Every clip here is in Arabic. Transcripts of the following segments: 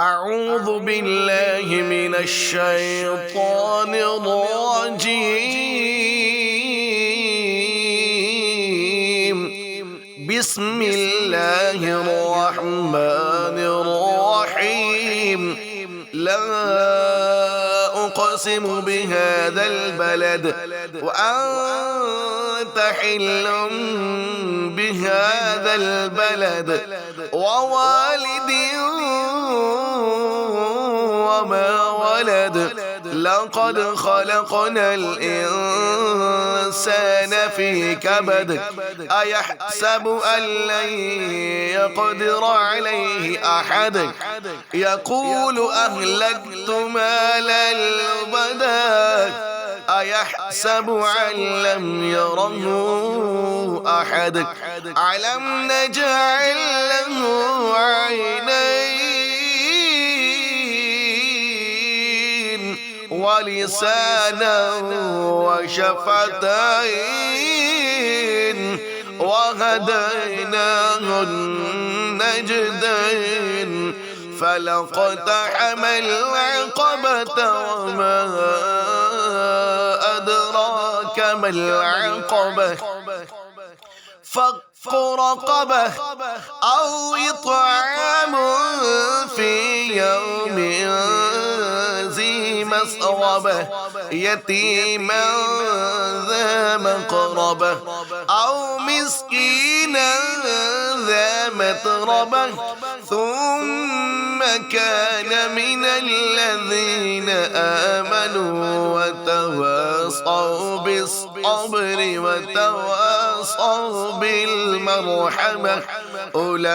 أعوذ بالله من الشيطان الرجيم. بسم الله الرحمن الرحيم. لا أقسم بهذا البلد وأنت حل بهذا البلد ووالد وما ولد. لقد خلقنا الإنسان في كبد. أيحسب أن لن يقدر عليه أحد. يقول أهلكت مالا لبدا. أيحسب أن لم يره أحد. ألم نجعل له عينين ولسانا وشفتين وهديناه النجدين. فلاقتحم العقبة وما أدراك ما العقبة. فك رقبة أو إطعام في يوم ذي مسغبة يتيما ذا مقربة أو مسكينا ذا متربة ثم كان من الذين آمنوا وتواصوا بالصبر وتواصوا بالمرحمة. أولئك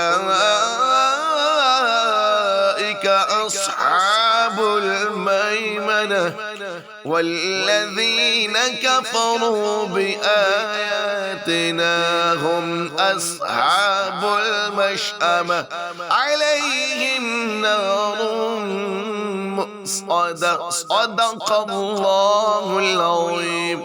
أصحاب الميمنة. والذين كفروا بآياتنا هم أصحاب المشأمة. عليهم نار مؤصدة. صدق الله العظيم.